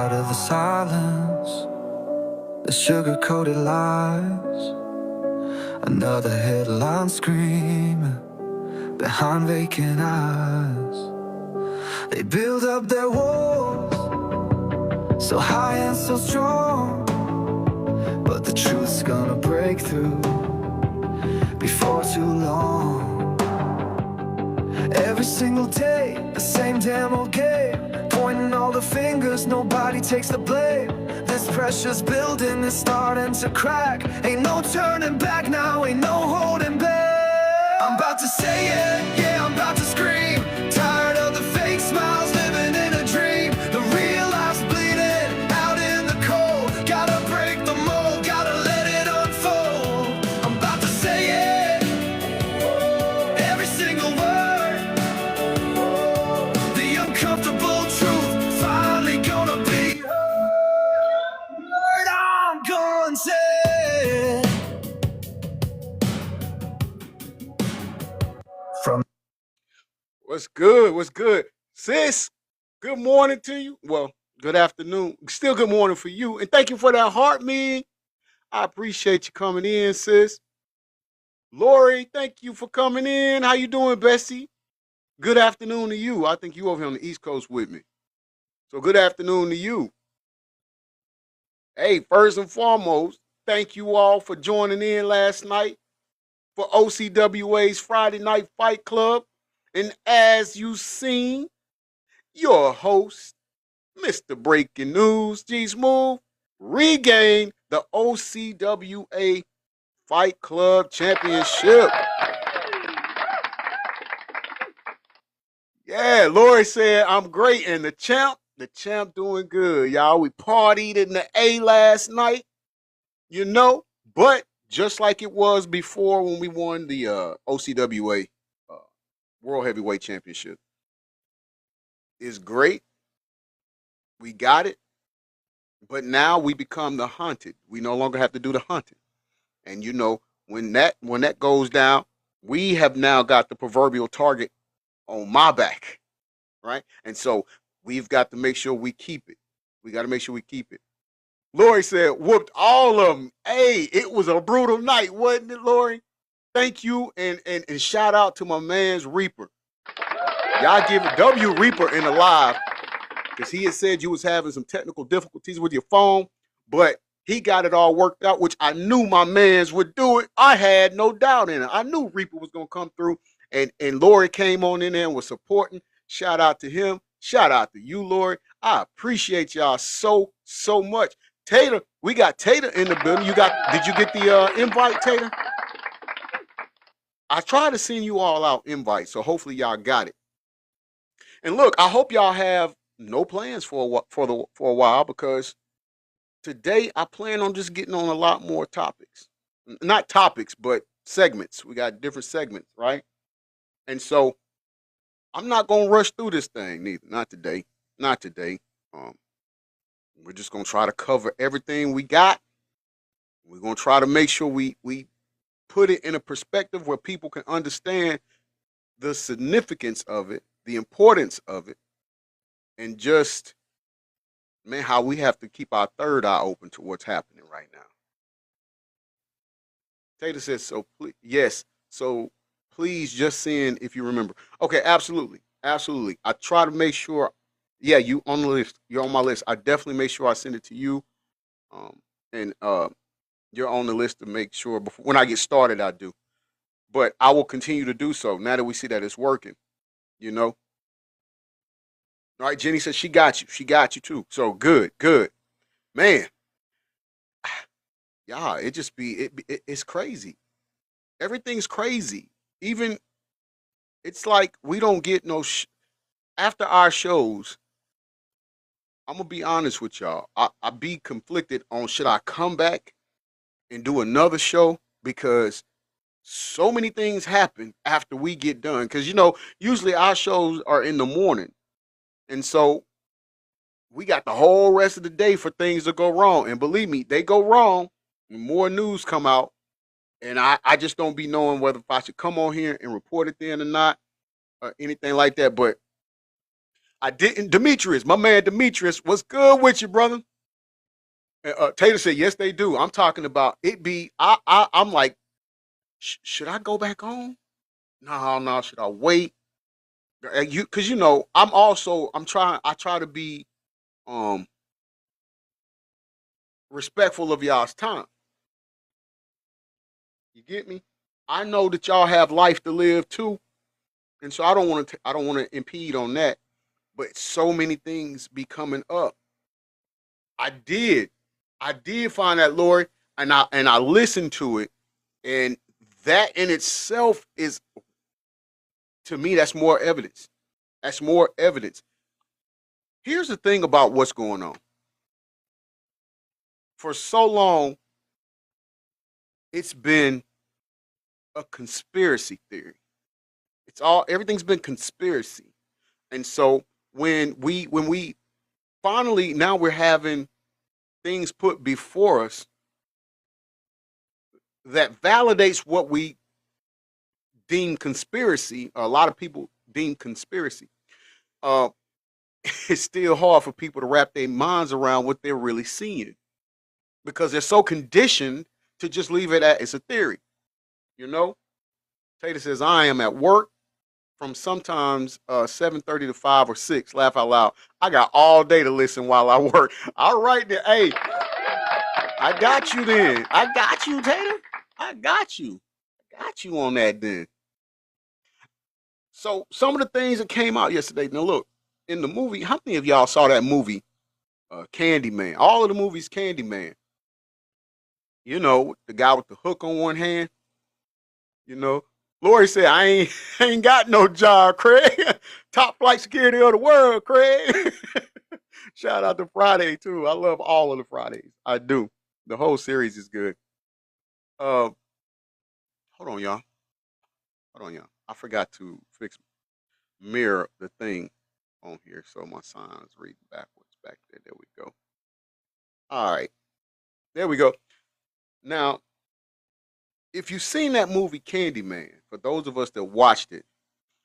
Tired of the silence, the sugar-coated lies. Another headline screaming behind vacant eyes. They build up their walls so high and so strong, but the truth's gonna break through before too long. Every single day, the same damn old game, pointing all the fingers, nobody takes the blame. This pressure's building, it's starting to crack. Ain't no turning back now, ain't no holding back. I'm about to say it, yeah, I'm about to scream. Tired of the fake smiles, living in a dream. The real life's bleeding out in the cold. Gotta break the mold, gotta let it unfold. I'm about to say it, every single word. The uncomfortable truth finally gonna be heard. I'm gonna say it. What's good? What's good? Sis, good morning to you. Well, good afternoon. Still good morning for you. And thank you for that heart, man. I appreciate you coming in, sis. Lori, thank you for coming in. How you doing, Bessie? Good afternoon to you. I think you over here on the East Coast with me. So good afternoon to you. Hey, first and foremost, thank you all for joining in last night for OCWA's Friday Night Fight Club. And as you seen, your host, Mr. Breaking News, G Smooth, regained the OCWA Fight Club Championship. Yeah, Lori said I'm great, and the champ doing good, y'all. We partied in the A last night, but just like it was before when we won the OCWA World Heavyweight Championship. It's great. We got it. But now we become the hunted. We no longer have to do the hunting. And when that goes down, we have now got the proverbial target on my back. Right? And so we've got to make sure we keep it. We got to make sure we keep it. Lori said, whooped all of them. Hey, it was a brutal night, wasn't it, Lori? Thank you, and shout out to my man's Reaper. Y'all give it W Reaper in the live, because he had said you was having some technical difficulties with your phone, but he got it all worked out, which I knew my mans would do it. I had no doubt in it. I knew Reaper was going to come through, and Lori came on in there and was supporting. Shout out to him. Shout out to you, Lori. I appreciate y'all so much. Tater, we got Tater in the building. Did you get the invite, Tater? I tried to send you all out invites, so hopefully y'all got it. And look, I hope y'all have no plans for a while, because today I plan on just getting on a lot more topics. Not topics, but segments. We got different segments, right? And so I'm not gonna rush through this thing neither. Not today. Not today. We're just gonna try to cover everything we got. We're gonna try to make sure we put it in a perspective where people can understand the significance of it, the importance of it, and just, man, how we have to keep our third eye open to what's happening right now. Tater says, so please, yes. So please just send if you remember. Okay, absolutely. Absolutely. I try to make sure, yeah, you on the list. You're on my list. I definitely make sure I send it to you. And you're on the list to make sure before when I get started, I do. But I will continue to do so now that we see that it's working, All right, Jenny says she got you. She got you too. So good. Man, yeah, it just it's crazy. Everything's crazy. Even it's like we don't get no after our shows. I'm gonna be honest with y'all. I be conflicted on should I come back and do another show, because so many things happen after we get done. Because usually our shows are in the morning, and so we got the whole rest of the day for things to go wrong. And believe me, they go wrong. More news come out, and I just don't be knowing whether if I should come on here and report it then or not, or anything like that. But I didn't. Demetrius, my man Demetrius, what's good with you, brother? Taylor said, yes, they do. I'm talking about it be, I'm like, should I go back on? No, no, should I wait? Cause I try to be um respectful of y'all's time. You get me? I know that y'all have life to live too, and so I don't want to impede on that. But so many things be coming up. I did, I did find that Lori, and I listened to it, and that in itself is, to me, that's more evidence. That's more evidence. Here's the thing about what's going on. For so long, it's been a conspiracy theory. Everything's been conspiracy. And so when we finally, now we're having things put before us that validates what we deem conspiracy, or a lot of people deem conspiracy. Uh it's still hard for people to wrap their minds around what they're really seeing, because they're so conditioned to just leave it at it's a theory. You know, Tater says I am at work from sometimes 7:30 to 5 or 6. Laugh out loud. I got all day to listen while I work. All right then. Hey, I got you then. I got you, Tater. I got you. I got you on that then. So some of the things that came out yesterday. Now look, in the movie, how many of y'all saw that movie, Candyman? All of the movies, Candyman. You know, the guy with the hook on one hand. You know, Lori said, I ain't got no job, Craig. Top flight security of the world, Craig. Shout out to Friday, too. I love all of the Fridays. I do. The whole series is good. Uh, hold on, y'all. Hold on, y'all. I forgot to mirror the thing on here, so my sign is reading backwards back there. There we go. All right. There we go. Now, if you've seen that movie Candyman, for those of us that watched it,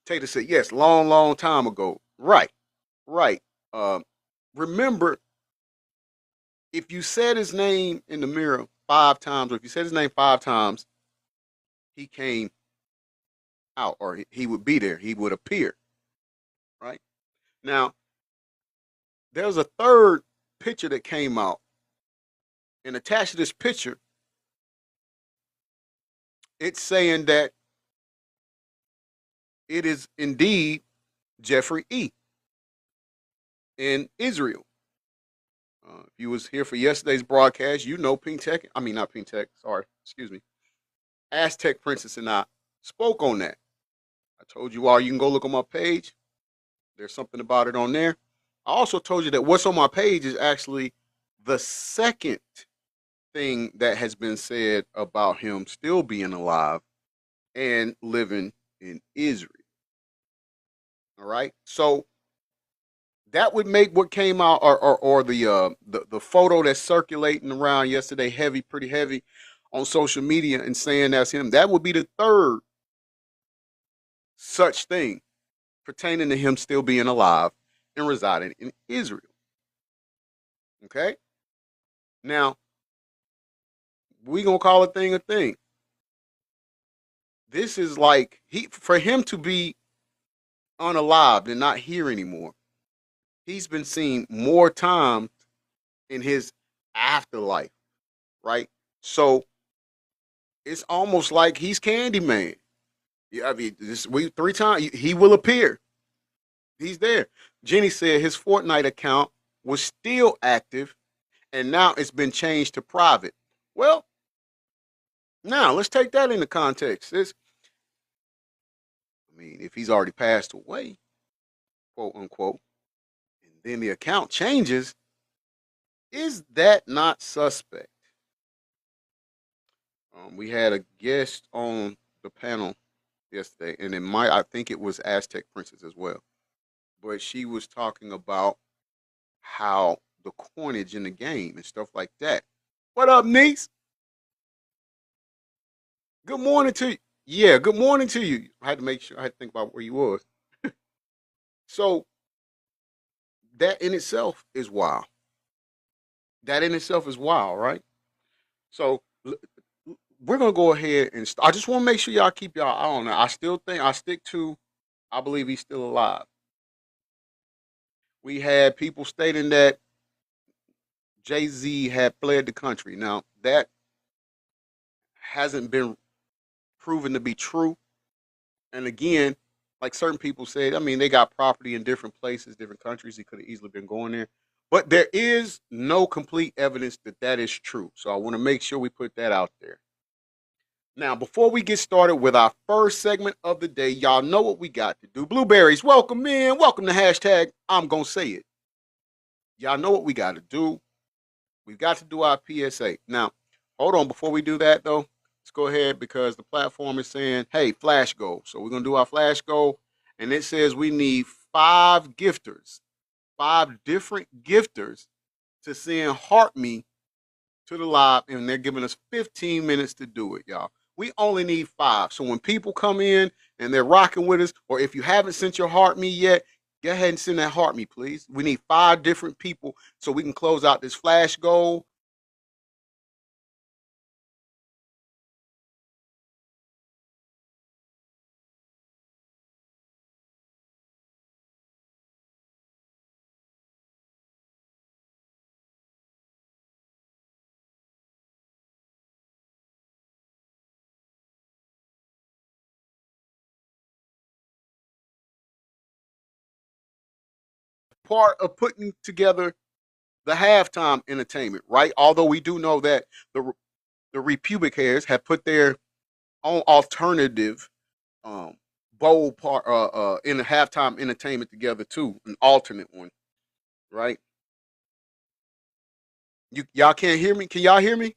Tater said, yes, long, long time ago. Right, right. Um, remember, if you said his name in the mirror 5 times, or if you said his name 5 times, he came out, or he would be there. He would appear. Right? Now, there's a third picture that came out, and attached to this picture, it's saying that it is indeed Jeffrey E. in Israel. If you was here for yesterday's broadcast, you know Pink Tech. I mean, not Pink Tech. Sorry, excuse me. Aztec Princess and I spoke on that. I told you all you can go look on my page. There's something about it on there. I also told you that what's on my page is actually the second thing that has been said about him still being alive and living in Israel. All right. So that would make what came out, or the photo that's circulating around yesterday, pretty heavy on social media, and saying that's him. That would be the third such thing pertaining to him still being alive and residing in Israel. Okay? Now, we gonna call a thing a thing. This is like for him to be unalived and not here anymore. He's been seen more times in his afterlife, right? So it's almost like he's Candyman. Yeah, I mean, we 3 times he will appear. He's there. Jenny said his Fortnite account was still active, and now it's been changed to private. Well, now let's take that into context. I mean, if he's already passed away, quote unquote, and then the account changes, is that not suspect? We had a guest on the panel yesterday, and I think it was Aztec Princess as well. But she was talking about how the coinage in the game and stuff like that. What up, niece? Good morning to you. Yeah, good morning to you. I had to make sure, I had to think about where you was. So that in itself is wild. That in itself is wild, right? So we're gonna go ahead and I just want to make sure y'all keep y'all eye on that. I still think I stick to. I believe he's still alive. We had people stating that Jay-Z had fled the country. Now that hasn't been proven to be true. And again, like certain people said, I mean, they got property in different places, different countries. He could have easily been going there. But there is no complete evidence that that is true. So I want to make sure we put that out there. Now, before we get started with our first segment of the day, y'all know what we got to do. Blueberries, welcome in. Welcome to hashtag I'm going to say it. Y'all know what we got to do. We've got to do our PSA. Now, hold on. Before we do that, though, let's go ahead because the platform is saying, hey, flash goal. So we're going to do our flash goal. And it says we need 5 gifters, 5 different gifters to send Heart Me to the live. And they're giving us 15 minutes to do it, y'all. We only need 5. So when people come in and they're rocking with us, or if you haven't sent your Heart Me yet, go ahead and send that Heart Me, please. We need 5 different people so we can close out this flash goal. Part of putting together the halftime entertainment, right? Although we do know that the Republicans have put their own alternative bowl part in the halftime entertainment together too, an alternate one, right? Y'all can't hear me? Can y'all hear me?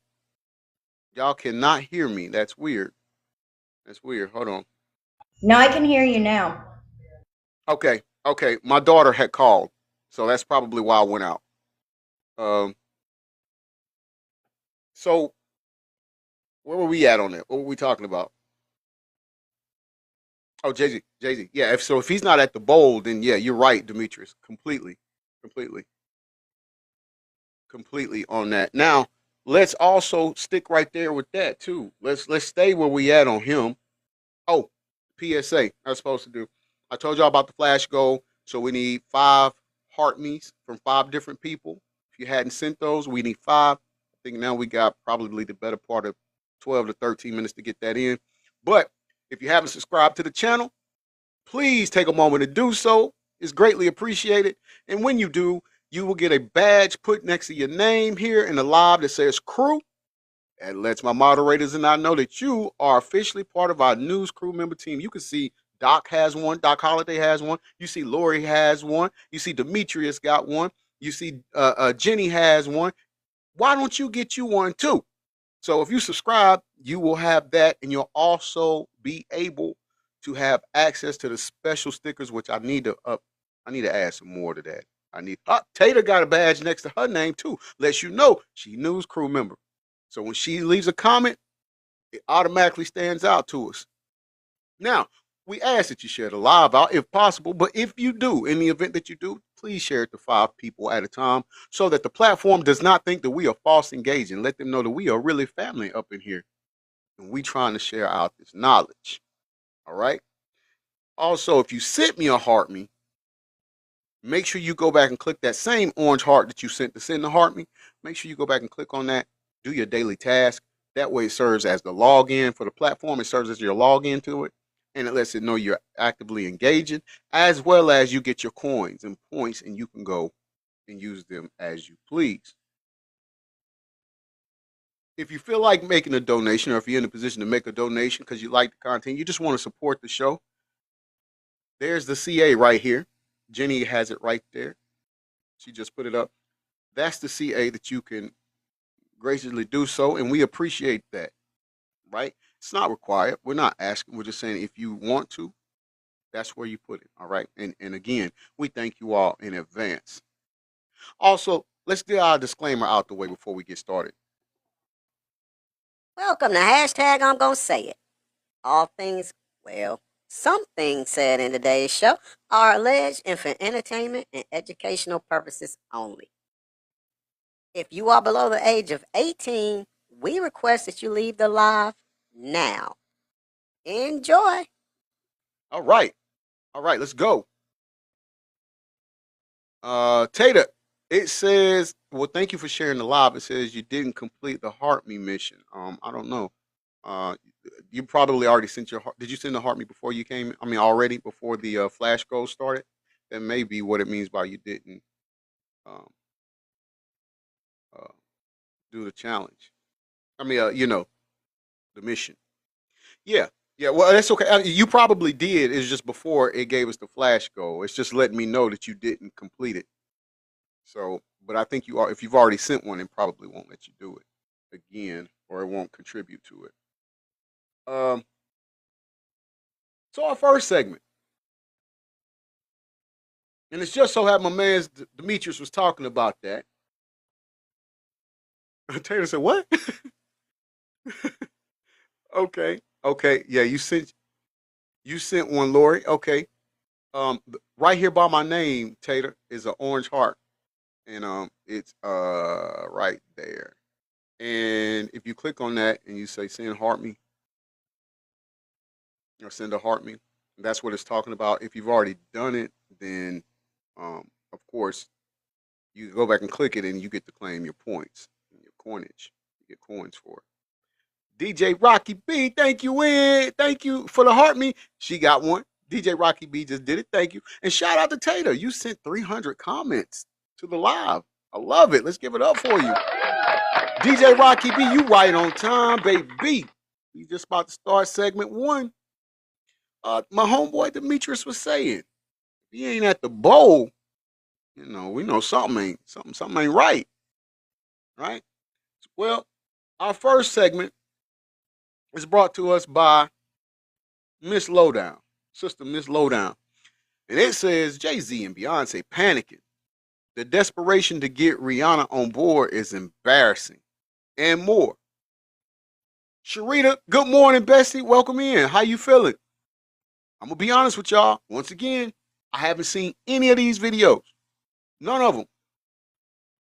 Y'all cannot hear me. That's weird. That's weird. Hold on. No, I can hear you now. Okay, okay. My daughter had called, so that's probably why I went out. Um, so where were we at on that? What were we talking about? Oh, Jay Z. Yeah. If he's not at the bowl, then yeah, you're right, Demetrius. Completely, completely on that. Now, let's also stick right there with that too. Let's stay where we at on him. Oh, PSA. I was supposed to do. I told y'all about the flash goal. So we need 5 heart me's from 5 different people. If you hadn't sent those, we need 5. I think now we got probably the better part of 12 to 13 minutes to get that in. But if you haven't subscribed to the channel, please take a moment to do so. It's greatly appreciated. And when you do, you will get a badge put next to your name here in the live that says crew. That lets my moderators and I know that you are officially part of our news crew member team. You can see Doc has one, Doc Holiday has one. You see Lori has one. You see Demetrius got one. You see Jenny has one. Why don't you get you one too? So if you subscribe, you will have that, and you'll also be able to have access to the special stickers, which I need to up. I need to add some more to that. I need. Tater got a badge next to her name too. Lets you know she news crew member. So when she leaves a comment, it automatically stands out to us. Now, we ask that you share the live out if possible, but if you do, in the event that you do, please share it to 5 people at a time so that the platform does not think that we are false engaging. Let them know that we are really family up in here and we trying to share out this knowledge. All right. Also, if you sent me a heart me, make sure you go back and click that same orange heart that you sent to send the heart me. Make sure you go back and click on that. Do your daily task. That way, it serves as the login for the platform. It serves as your login to it, and it lets it know you're actively engaging, as well as you get your coins and points, and you can go and use them as you please. If you feel like making a donation, or if you're in a position to make a donation because you like the content, you just want to support the show, there's the CA right here. Jenny has it right there. She just put it up. That's the CA that you can graciously do so, and we appreciate that, right? It's not required. We're not asking. We're just saying if you want to, that's where you put it, all right? And again, we thank you all in advance. Also, let's get our disclaimer out the way before we get started. Welcome to hashtag I'm gonna say it. All things, well, Some things said in today's show are alleged and for entertainment and educational purposes only. If you are below the age of 18, we request that you leave the live now. Enjoy. All right. Let's go. Tata, it says, well, thank you for sharing the live. It says you didn't complete the Heart Me mission. I don't know. You probably already sent your heart. Did you send the Heart Me before you came? I mean, already before the flash goal started? That may be what it means by you didn't um, uh, do the challenge. I mean, the mission. Yeah. Yeah, well, that's okay. You probably did. It's just before it gave us the flash goal. It's just letting me know that you didn't complete it. So, but I think you are. If you've already sent one, it probably won't let you do it again, or it won't contribute to it. Um. So our first segment, and it's just so happened my man Demetrius was talking about that. Taylor said, "What?" Okay. Yeah, you sent one, Lori. Okay. Right here by my name, Tater, is an orange heart, and it's right there. And if you click on that and you say send heart me or send a heart me, that's what it's talking about. If you've already done it, then of course you go back and click it and you get to claim your points and your coinage. You get coins for it. DJ Rocky B, thank you, thank you for the heart me. She got one. DJ Rocky B just did it. Thank you. And shout out to Tater. You sent 300 comments to the live. I love it. Let's give it up for you. DJ Rocky B, you right on time, baby. We just about to start segment one. My homeboy Demetrius was saying, if he ain't at the bowl, we know something ain't right. Right? Well, our first segment is brought to us by Miss Lowdown, Sister Miss Lowdown. And it says Jay-Z and Beyonce panicking. The desperation to get Rihanna on board is embarrassing. And more. Sharita, good morning, Bessie. Welcome in. How you feeling? I'm going to be honest with y'all. Once again, I haven't seen any of these videos. None of them.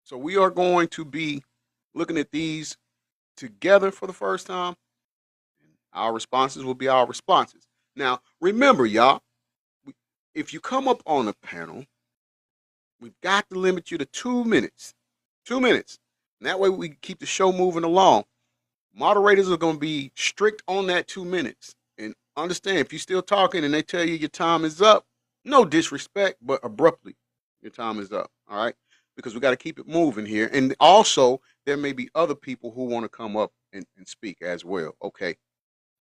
So we are going to be looking at these together for the first time. Our responses will be our responses. Now, remember, y'all, if you come up on a panel, we've got to limit you to 2 minutes. 2 minutes. And that way we can keep the show moving along. Moderators are going to be strict on that 2 minutes. And understand, if you're still talking and they tell you your time is up, no disrespect, but abruptly, your time is up. All right? Because we got to keep it moving here. And also, there may be other people who want to come up and speak as well. Okay.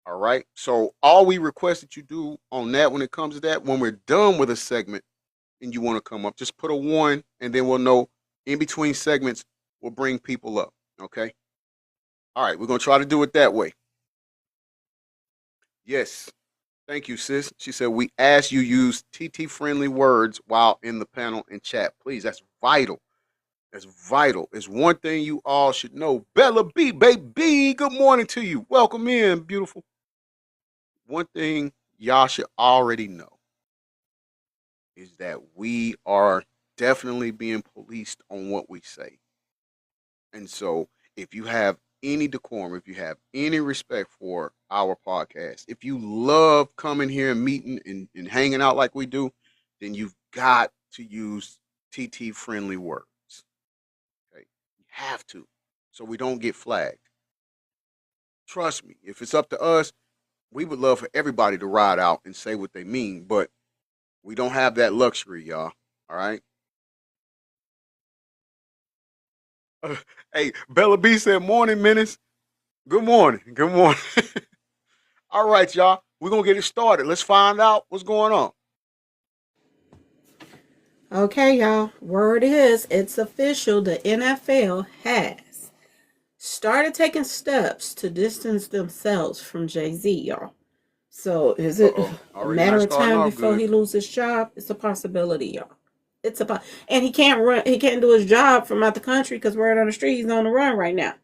All right. So all we request that you do on that when it comes to that, when we're done with a segment and you want to come up, just put a 1 and then we'll know in between segments, we'll bring people up. Okay. All right. We're going to try to do it that way. Yes. Thank you, sis. She said, we ask you use TT friendly words while in the panel and chat. Please. That's vital. That's vital. It's one thing you all should know. Bella B, baby, good morning to you. Welcome in, beautiful. One thing y'all should already know is that we are definitely being policed on what we say. And so if you have any decorum, if you have any respect for our podcast, if you love coming here and meeting and hanging out like we do, then you've got to use TT friendly words. Okay? You have to, so we don't get flagged. Trust me, if it's up to us, we would love for everybody to ride out and say what they mean, but we don't have that luxury, y'all. All right. Hey, Bella B said, morning, Menace. Good morning. Good morning. All right, y'all. We're going to get it started. Let's find out what's going on. Okay, y'all. Word is, it's official. The NFL has started taking steps to distance themselves from Jay-Z, y'all. So is it a matter of time before he loses his job? It's a possibility, y'all. It's and he can't run. He can't do his job from out the country because word on the street, he's on the run right now.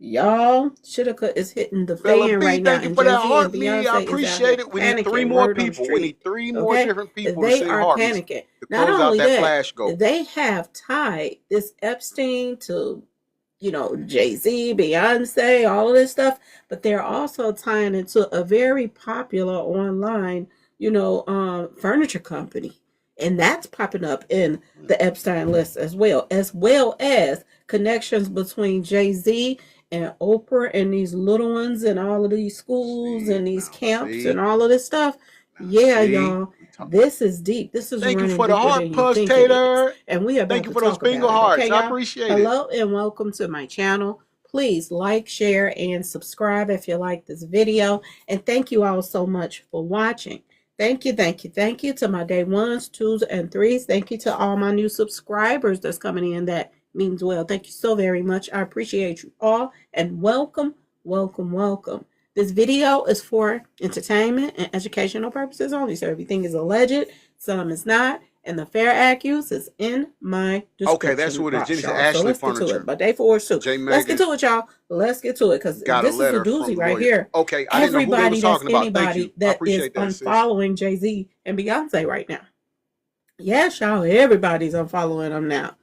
Y'all, Shitika is hitting the Bella fan B, right now, thank you and for that Jay-Z and heart, me. I Beyonce is out here appreciate it. We need 3 panicking, more word on the people. We street. need 3 more Okay? different people to They send are heart me's panicking. to Not close out only that that, flash go. they have tied this Epstein to, Jay-Z, Beyonce, all of this stuff, but they're also tying it to a very popular online, furniture company. And that's popping up in the Epstein list as well as connections between Jay-Z and Oprah and these little ones and all of these schools and these camps and all of this stuff. Yeah, y'all, this is deep. This is Thank you running for the deeper heart, than you Puss think it is. Tater. And we are Thank about you to for those talk finger about it. Okay, hearts. I y'all? appreciate it. Hello and welcome to my channel. Please like, share, and subscribe if you like this video. And thank you all so much for watching. Thank you, thank you, thank you to my day ones, twos, and threes. Thank you to all my new subscribers that's coming in. That means well. Thank you so very much. I appreciate you all. And welcome, welcome, welcome. This video is for entertainment and educational purposes only. So everything is alleged, some is not. And the fair accuse is in my description Okay, that's what it is. box, Jenny said y'all. So Ashley let's get to it. Furniture. By day 4 is 2. J. Let's get Megan to it, y'all. Let's get to it because got a this is a letter from doozy the right lawyer. here. Okay, I didn't know who they Everybody was that's talking about. Thank you. anybody I that is appreciate that, sis. unfollowing Jay-Z and Beyonce right now. Yes, y'all. Everybody's unfollowing them now.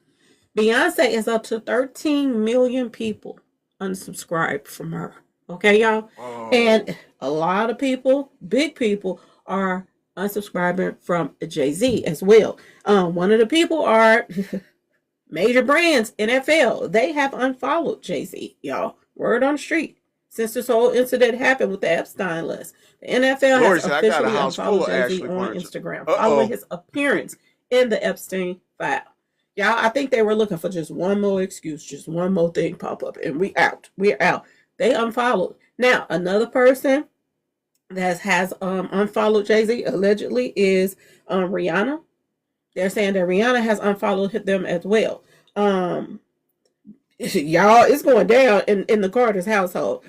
Beyonce is up to 13 million people unsubscribed from her. Okay, y'all? Oh. And a lot of people, big people, are unsubscribing from Jay-Z as well. One of the people are major brands, NFL. They have unfollowed Jay-Z, y'all. Word on the street. Since this whole incident happened with the Epstein list, the NFL Lori has said, I got a officially house full unfollowed of Jay-Z Ashley on Furniture. Instagram following Uh-oh. his appearance in the Epstein file. Y'all, I think they were looking for just one more excuse, just one more thing pop up, and we out. We're out. They unfollowed. Now, another person that has unfollowed Jay-Z allegedly is Rihanna. They're saying that Rihanna has unfollowed them as well. Y'all, it's going down in the Carter's household.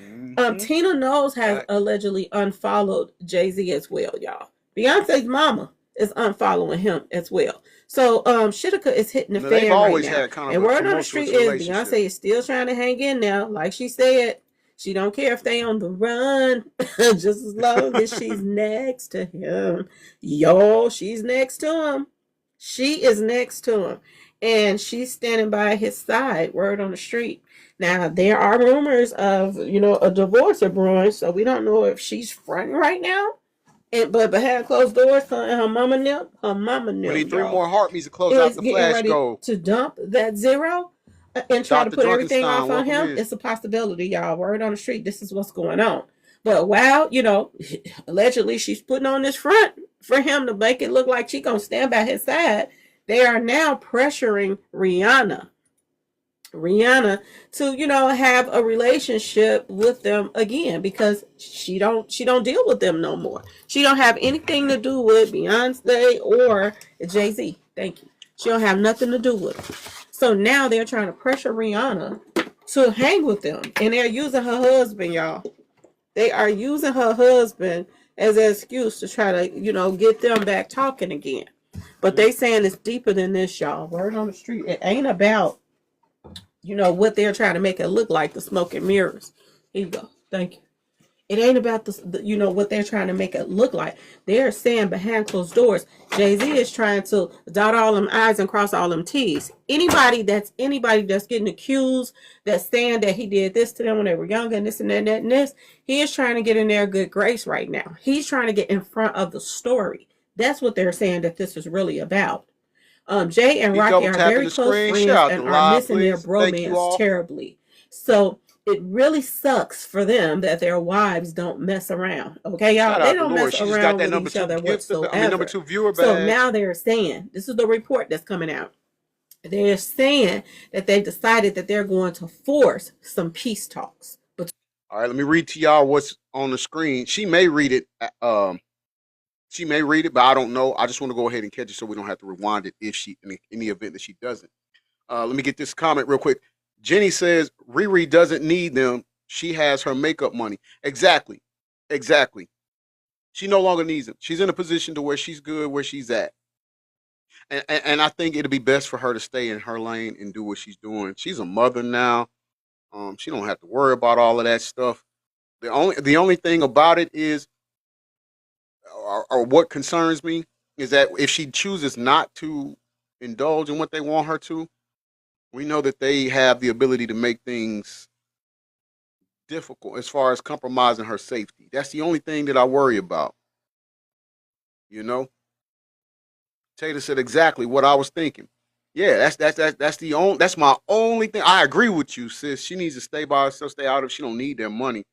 Tina Knowles has allegedly unfollowed Jay-Z as well, y'all. Beyonce's mama is unfollowing him as well. So Shitika is hitting the fan right now. Kind of and word on the street is Beyonce is still trying to hang in now. Like she said, she don't care if they on the run, just as long as she's next to him. Y'all, she's next to him. She is next to him. And she's standing by his side, word on the street. Now, there are rumors of, a divorce or brewing, so we don't know if she's fronting right now. But behind closed doors, her mama nip, we need 3 more heart me's to close out the getting flash ready go. to dump that zero and try Dr. to put everything off on him. is. It's a possibility, y'all. Word on the street, this is what's going on. But while, allegedly she's putting on this front for him to make it look like she's going to stand by his side, they are now pressuring Rihanna to have a relationship with them again because she don't deal with them no more. She don't have anything to do with Beyonce or Jay-Z. Thank you. She don't have nothing to do with them. So now they're trying to pressure Rihanna to hang with them, and they're using her husband, y'all. They are using her husband as an excuse to try to get them back talking again. But they saying it's deeper than this, y'all. Word on the street. It ain't about what they're trying to make it look like, the smoke and mirrors. Here you go. Thank you. It ain't about the what they're trying to make it look like. They're saying behind closed doors, Jay-Z is trying to dot all them I's and cross all them T's. Anybody that's getting accused, that's saying that he did this to them when they were younger and this and that and this, he is trying to get in their good grace right now. He's trying to get in front of the story. That's what they're saying that this is really about. Jay and Rocky are very close friends and are missing their bromance terribly. So it really sucks for them that their wives don't mess around. Okay, y'all? They don't mess around with each other whatsoever. Number 2 viewer badge. So now they're saying, this is the report that's coming out. They're saying that they've decided that they're going to force some peace talks. All right, let me read to y'all what's on the screen. She may read it. She may read it, but I don't know. I just want to go ahead and catch it so we don't have to rewind it if she, in the event that she doesn't. Let me get this comment real quick. Jenny says Riri doesn't need them. She has her makeup money. Exactly. She no longer needs them. She's in a position to where she's good where she's at. And I think it'll be best for her to stay in her lane and do what she's doing. She's a mother now. She don't have to worry about all of that stuff. The only thing about it is, or what concerns me, is that if she chooses not to indulge in what they want her to, we know that they have the ability to make things difficult as far as compromising her safety. That's the only thing that I worry about. You know, Taylor said exactly what I was thinking. Yeah, that's my only thing. I agree with you, sis. She needs to stay by herself, stay out of. She don't need their money,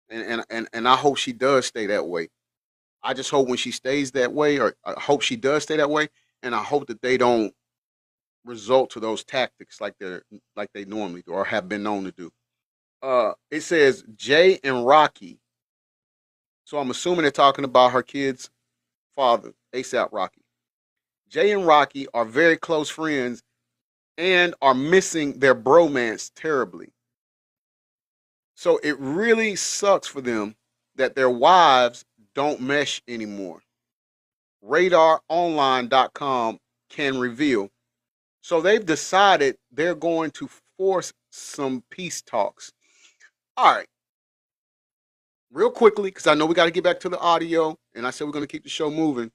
and I hope she does stay that way. I just hope when she stays that way, or I hope she does stay that way, and I hope that they don't result to those tactics like they normally do or have been known to do. It says Jay and Rocky, so I'm assuming they're talking about her kid's father, ASAP Rocky. Jay and Rocky are very close friends and are missing their bromance terribly. So it really sucks for them that their wives don't mesh anymore. RadarOnline.com can reveal. So they've decided they're going to force some peace talks. All right, real quickly, because I know we got to get back to the audio, and I said we're going to keep the show moving.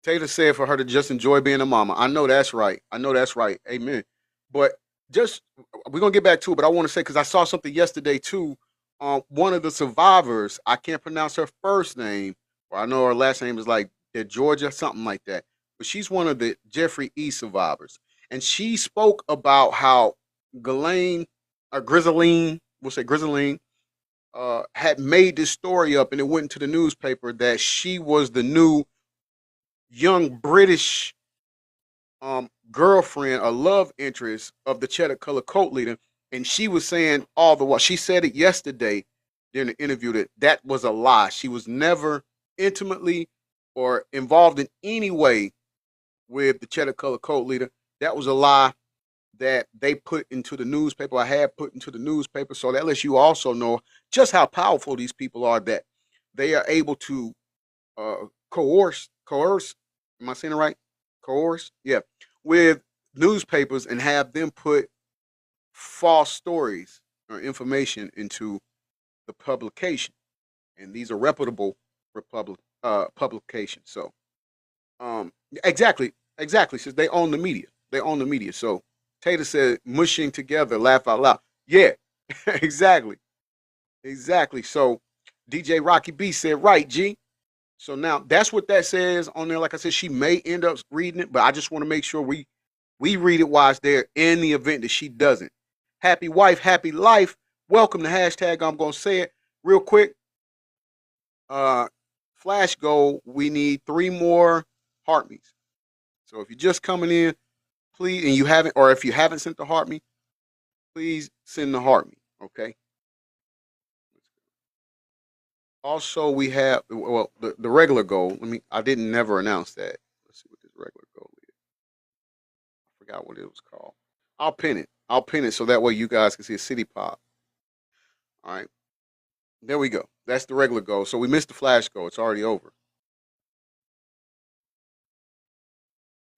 Taylor said for her to just enjoy being a mama. I know that's right. I know that's right. Amen. But just, we're going to get back to it, but I want to say, because I saw something yesterday too. One of the survivors, I can't pronounce her first name, or I know her last name is like Georgia, something like that. But she's one of the Jeffrey E. survivors. And she spoke about how Ghislaine, or Grizzline, we'll say Grizzline, had made this story up, and it went into the newspaper that she was the new young British girlfriend, a love interest of the Cheddar Color Cult leader, and she was saying all the while. She said it yesterday during the interview that was a lie. She was never intimately or involved in any way with the Cheddar Color Cult leader. That was a lie that they put into the newspaper. I had put into the newspaper, so that lets you also know just how powerful these people are. That they are able to coerce. Am I saying it right? Coerce, yeah, with newspapers and have them put false stories or information into the publication, and these are reputable publications. So, exactly, exactly. Since they own the media, they own the media. So, Tater said, "Mushing together, laugh out loud." Yeah, exactly, exactly. So, DJ Rocky B said, "Right, G." So now that's what that says on there. Like I said, she may end up reading it, but I just want to make sure we read it while it's there in the event that she doesn't. Happy wife, happy life. Welcome to hashtag I'm gonna say it real quick. Flash goal, we need 3 more heart meets. So if you're just coming in, please, and you haven't, or if you haven't sent the heart meet, please send the heart meet. Okay. Also, we have the regular goal. I didn't never announce that. Let's see what this regular goal is. I forgot what it was called. I'll pin it. I'll pin it so that way you guys can see a city pop. All right. There we go. That's the regular goal. So we missed the flash goal. It's already over.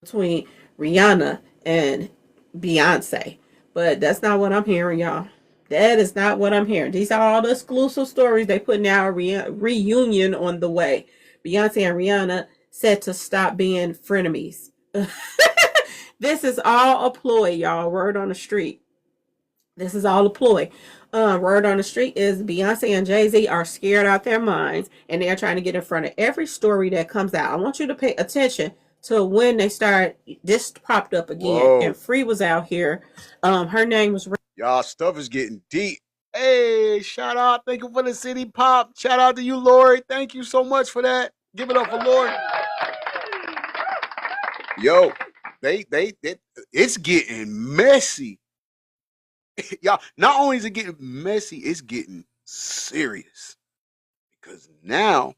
Between Rihanna and Beyonce. But that's not what I'm hearing, y'all. That is not what I'm hearing. These are all the exclusive stories they put now. Reunion on the way. Beyonce and Rihanna set to stop being frenemies. This is all a ploy, y'all. Word on the street. This is all a ploy. Word on the street is Beyonce and Jay-Z are scared out their minds, and they're trying to get in front of every story that comes out. I want you to pay attention to when they start. This popped up again, Whoa. and Free was out here. Her name was. Y'all, stuff is getting deep. Hey, shout out. Thank you for the city pop. Shout out to you, Lori. Thank you so much for that. Give it up for Lori. Yo, it's getting messy. Y'all, not only is it getting messy, it's getting serious. Because now,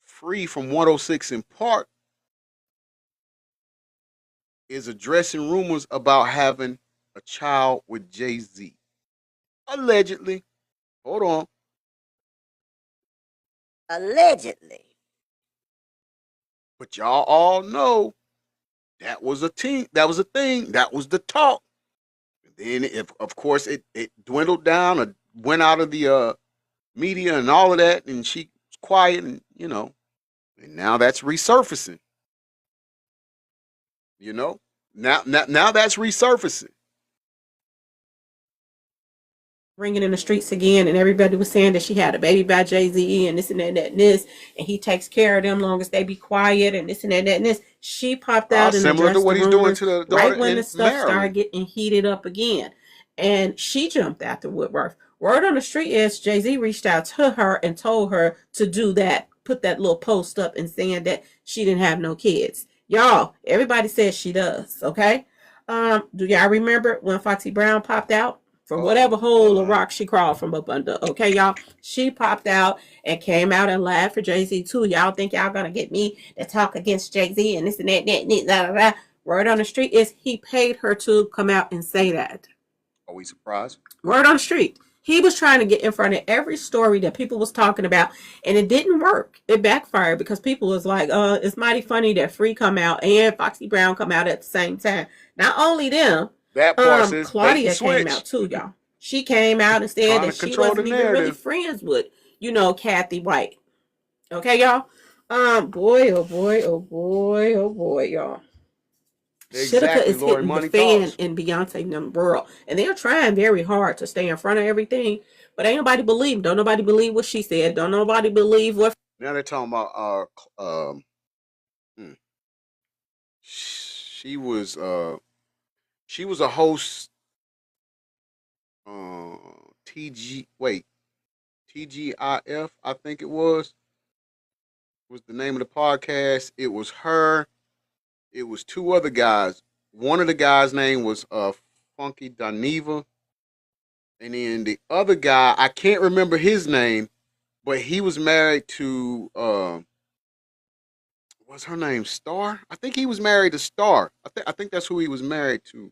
Free from 106 in Park is addressing rumors about having a child with Jay-Z. Allegedly. Hold on. Allegedly. But y'all all know that was a thing. That was a thing. That was the talk. Then, if of course, it dwindled down or went out of the media and all of that, and she was quiet, and and now that's resurfacing. You know, now that's resurfacing. ringing in the streets again, and everybody was saying that she had a baby by Jay-Z and this and that and that and this, and he takes care of them long as they be quiet and this and that and this. She popped out and Similar to addressed what the he's doing rumors to the daughter right when the in stuff started Maryland. getting heated up again, and she jumped after Woodworth. Word on the street is Jay-Z reached out to her and told her to do that, put that little post up and saying that she didn't have no kids. Y'all, everybody says she does, okay? Do y'all remember when Foxy Brown popped out? From whatever hole of rock she crawled from up under. Okay, y'all. She popped out and came out and laughed for Jay-Z too. Y'all think y'all gonna get me to talk against Jay-Z and this and that, blah, blah, blah. Word on the street is he paid her to come out and say that. Are we surprised? Word on the street. He was trying to get in front of every story that people was talking about, and it didn't work. It backfired because people was like, it's mighty funny that Free come out and Foxy Brown come out at the same time. Not only them, That part says bait and Claudia came out switch. too, y'all. She came out and said Trying that to she control the wasn't even really narrative. friends with, Kathy White. Okay, y'all. Boy, oh boy, oh boy, oh boy, y'all. Shitika Exactly, is Lori. hitting the Money fan talks. in Beyonce and them world. And they're trying very hard to stay in front of everything. But ain't nobody believe. Don't nobody believe what she said. Don't nobody believe what. Now they're talking about hmm, she was a host. TG wait TGIF, I think it was the name of the podcast. It was her. It was two other guys. One of the guys' name was Funky Daniva, and then the other guy, I can't remember his name, but he was married to what's her name? Star? I think he was married to Star. I think that's who he was married to.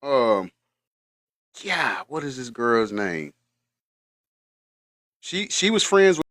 Um yeah, what is this girl's name? She was friends with